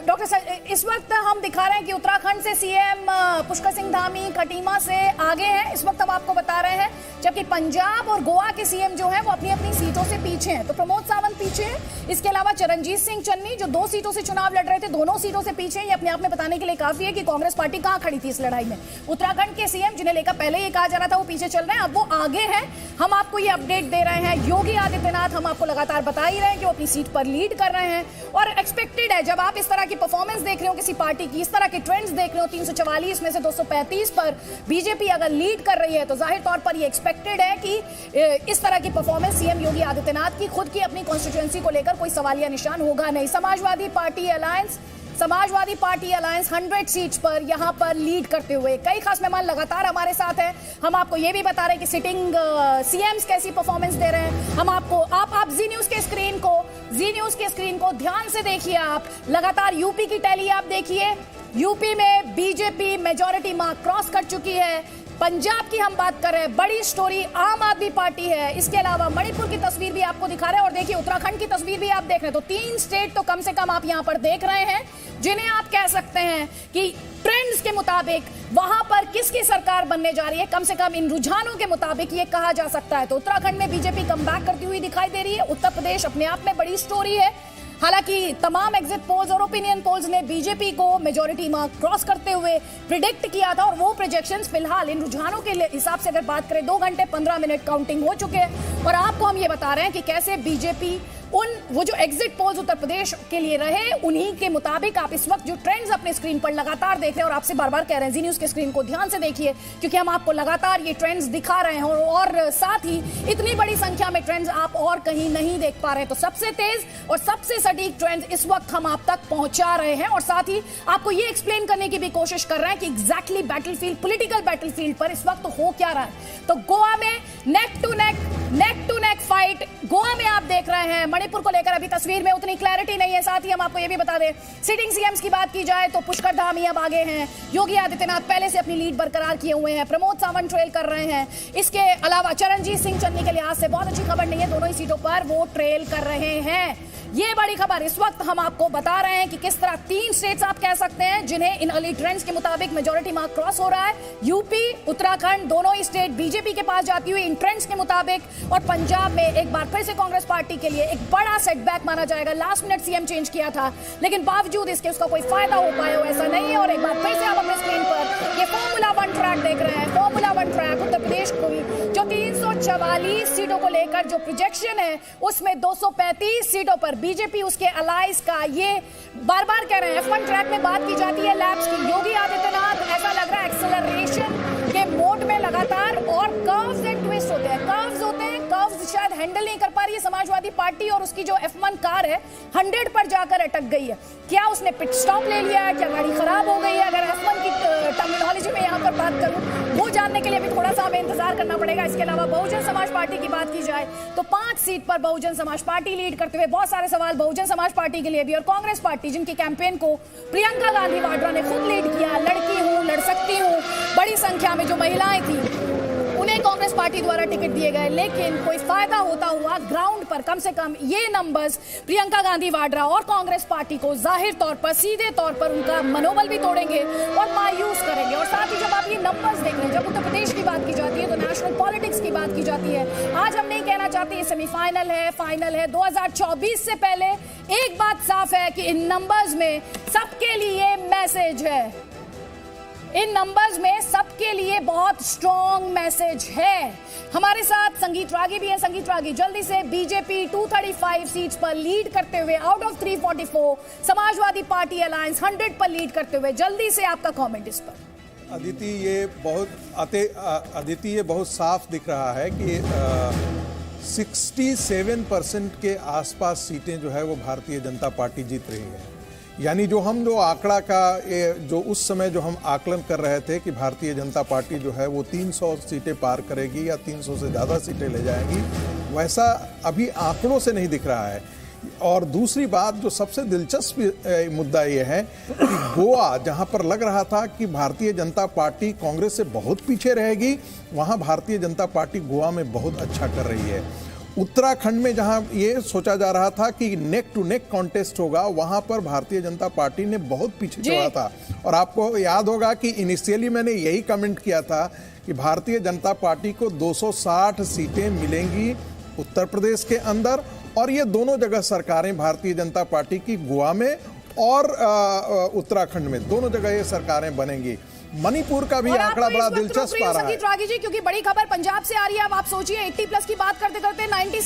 Doctor इस वक्त हम दिखा रहे हैं कि उत्तराखंड से सीएम पुष्कर सिंह धामी खटीमा से आगे हैं, इस वक्त हम आपको बता रहे हैं, जबकि पंजाब और गोवा के सीएम जो हैं वो अपनी अपनी सीटों से पीछे हैं। तो प्रमोद सावंत पीछे हैं, इसके अलावा चरणजीत सिंह चन्नी जो 2 सीटों से चुनाव लड़ रहे थे, दोनों सीटों से पीछे। ये अपने आप में बताने के लिए काफी है कि कांग्रेस पार्टी कहां खड़ी थी इस लड़ाई में। उत्तराखंड के सीएम जिन्हें लेकर पहले ये कहा जा रहा था वो पीछे चल रहे हैं, अब वो आगे हैं। हम आपको ये अपडेट दे रहे हैं। योगी आदित्यनाथ हम आपको लगातार बता ही रहे हैं कि वो अपनी सीट पर लीड कर रहे हैं और एक्सपेक्टेड है, जब आप इस तरह की परफॉर्मेंस देख रहे हो किसी पार्टी की, इस तरह के ट्रेंड्स देख रहे हो, 344 में से 235 पर बीजेपी अगर लीड कर रही है तो जाहिर तौर पर ये एक्सपेक्टेड है कि इस तरह की परफॉर्मेंस सीएम योगी आदित्यनाथ की खुद की अपनी कॉन्स्टिट्यूएंसी को लेकर कोई सवालिया निशान होगा नहीं। समाजवादी पार्टी अलायंस 100 सीट्स पर यहां पर लीड करते हुए, कई खास मेहमान लगातार हमारे साथ हैं। हम आपको ये भी बता रहे हैं कि सिटिंग सीएम्स कैसी परफॉर्मेंस दे रहे हैं। हम आपको आप जी न्यूज के स्क्रीन को ध्यान से देखिए। आप लगातार यूपी की टैली आप देखिए, यूपी में बीजेपी मेजॉरिटी मार्क क्रॉस कर चुकी है। पंजाब की हम बात कर रहे हैं, बड़ी स्टोरी आम आदमी पार्टी है। इसके अलावा मणिपुर की तस्वीर भी आपको दिखा रहे हैं और देखिए उत्तराखंड की तस्वीर भी आप देख रहे हैं। तो 3 स्टेट तो कम से कम आप यहां पर देख रहे हैं जिन्हें आप कह सकते हैं कि ट्रेंड्स के मुताबिक वहां पर किसकी सरकार बनने जा रही है, कम से कम इन रुझानों के मुताबिक ये कहा जा सकता है। तो उत्तराखंड में बीजेपी कमबैक करती हुई दिखाई दे रही है। उत्तर प्रदेश अपने आप में बड़ी स्टोरी है। हालांकि तमाम एग्जिट पोल्स और ओपिनियन पोल्स ने बीजेपी को मेजॉरिटी मार्क क्रॉस करते हुए प्रिडिक्ट किया था और वो प्रोजेक्शंस फिलहाल इन रुझानों के हिसाब से अगर बात करें 2 घंटे 15 मिनट काउंटिंग हो चुके हैं और आपको हम ये बता रहे हैं कि कैसे बीजेपी वो जो एग्जिट पोल्स उत्तर प्रदेश के लिए रहे उन्हीं के मुताबिक आप इस वक्त जो ट्रेंड्स अपने स्क्रीन पर लगातार देख रहे हैं और आपसे बार-बार कह रहे हैं जी न्यूज के स्क्रीन को ध्यान से देखिए क्योंकि हम आपको लगातार ये ट्रेंड्स दिखा रहे हैं और साथ ही इतनी बड़ी संख्या में ट्रेंड्स आप और कहीं नहीं देख पा रहे हैं। तो सबसे तेज और सबसे सटीक ट्रेंड्स इस वक्त हम आप तक पहुंचा रहे हैं और साथ ही आपको ये एक्सप्लेन करने की भी कोशिश कर रहे हैं कि एग्जैक्टली बैटलफील्ड, पॉलिटिकल बैटलफील्ड पर इस वक्त हो क्या रहा है। तो गोवा में neck to neck fight Goa में आप देख रहे हैं। मणिपुर को लेकर अभी तस्वीर में उतनी क्लैरिटी नहीं है। साथ ही हम आपको ये भी बता दें, सिटिंग सीएम्स की बात की जाए तो पुष्कर धामी अब आगे हैं, योगी आदित्यनाथ पहले से अपनी लीड बरकरार किए हुए हैं, प्रमोद सावंत ट्रेल कर रहे हैं। इसके अलावा चरणजीत सिंह चन्नी के लिहाज से बहुत अच्छी खबर नहीं है, दोनों ही सीटों पर वो ट्रेल कर रहे हैं। ये बड़ी खबर इस वक्त हम आपको बता रहे हैं कि किस तरह 3 स्टेट्स आप कह सकते हैं जिन्हें इन अर्ली ट्रेंड्स के मुताबिक मेजॉरिटी मार्क क्रॉस हो रहा है। यूपी, उत्तराखंड दोनों ही स्टेट बीजेपी के पास जाती हुई इन ट्रेंड्स के मुताबिक और पंजाब में एक बार फिर से कांग्रेस पार्टी के लिए एक बड़ा सेटबैक माना जाएगा। लास्ट मिनट सीएम चेंज किया था लेकिन बावजूद इसके उसका कोई फायदा हो पाया हो ऐसा नहीं है। और एक बार फिर से आप अपने स्क्रीन पर ये फॉर्मूला 1 ट्रैक देख रहे हैं। फॉर्मूला 1 ट्रैक उत्तर प्रदेश को भी जो 344 सीटों को लेकर जो प्रोजेक्शन है उसमें 235 सीटों पर बीजेपी उसके अलायंस का, ये बार बार कह रहे हैं F1 ट्रैक में बात की जाती है लैप्स की। योगी आदित्यनाथ ऐसा लग रहा है एक्सेलरेशन के मोड में लगातार और कर्व्स एंड ट्विस्ट होते हैं, कर्व्स शायद हैंडल नहीं कर पा रही है समाजवादी पार्टी और उसकी जो F1 कार है 100 पर जाकर अटक गई है। क्या उसने पिट स्टॉप ले लिया है, क्या गाड़ी खराब हो गई है? अगर F1 की टर्मिनोलॉजी में यहाँ पर बात करूं वो जानने के लिए भी थोड़ा सा हमें इंतजार करना पड़ेगा। इसके अलावा बहुजन समाज पार्टी की बात की जाए तो 5 सीट पर बहुजन समाज पार्टी लीड करते हुए बहुत सारे सवाल बहुजन समाज पार्टी के लिए भी और कांग्रेस पार्टी जिनकी कैंपेन को प्रियंका गांधी वाड्रा ने खुद लीड किया, लड़की हूं, लड़ सकती हूं, बड़ी संख्या में जो महिलाएं थी उन्हें कांग्रेस पार्टी द्वारा टिकट दिए गए लेकिन कोई फायदा होता हुआ ग्राउंड पर कम से कम ये नंबर्स प्रियंका गांधी वाड्रा और कांग्रेस पार्टी को जाहिर तौर पर सीधे तौर पर उनका मनोबल भी तोड़ेंगे और मायूस करेंगे। और साथ ही जब आप ये नंबर्स देख रहे हैं, जब उत्तर प्रदेश की बात की जाती है तो नेशनल पॉलिटिक्स की बात की जाती है। आज हम नहीं कहना चाहते ये सेमीफाइनल है, फाइनल है। 2024 से पहले एक बात साफ है कि इन नंबर्स में सबके लिए मैसेज है, इन नंबर्स में सबके लिए बहुत स्ट्रॉन्ग मैसेज है। हमारे साथ संगीत रागी भी है। संगीत रागी, जल्दी से बीजेपी 235 सीट्स पर लीड करते हुए out of 344, Samajwadi party alliance 100 पर लीड करते हुए, जल्दी से आपका कमेंट इस पर। अदिति, ये बहुत साफ दिख रहा है कि 67% के आसपास सीटें जो है वो भारतीय जनता पार्टी जीत रही है। यानी जो आंकड़ा का जो उस समय जो हम आकलन कर रहे थे कि भारतीय जनता पार्टी जो है वो 300 सीटें पार करेगी या 300 से ज़्यादा सीटें ले जाएगी, वैसा अभी आंकड़ों से नहीं दिख रहा है। और दूसरी बात जो सबसे दिलचस्प मुद्दा ये है कि गोवा, जहां पर लग रहा था कि भारतीय जनता पार्टी कांग्रेस से बहुत पीछे रहेगी, वहां भारतीय जनता पार्टी गोवा में बहुत अच्छा कर रही है। उत्तराखंड में जहां ये सोचा जा रहा था कि नेक टू नेक कॉन्टेस्ट होगा, वहां पर भारतीय जनता पार्टी ने बहुत पीछे छोड़ा था। और आपको याद होगा कि इनिशियली मैंने यही कमेंट किया था कि भारतीय जनता पार्टी को 260 सीटें मिलेंगी उत्तर प्रदेश के अंदर, और ये दोनों जगह सरकारें भारतीय जनता पार्टी की गोवा में और उत्तराखंड में, दोनों जगह ये सरकारें बनेंगी। मणिपुर का भी आंकड़ा बड़ा दिलचस्प आ रहा है। क्योंकि बड़ी खबर पंजाब से आ रही है। अब आप सोचिए 80 प्लस की बात करते करते 90 सीट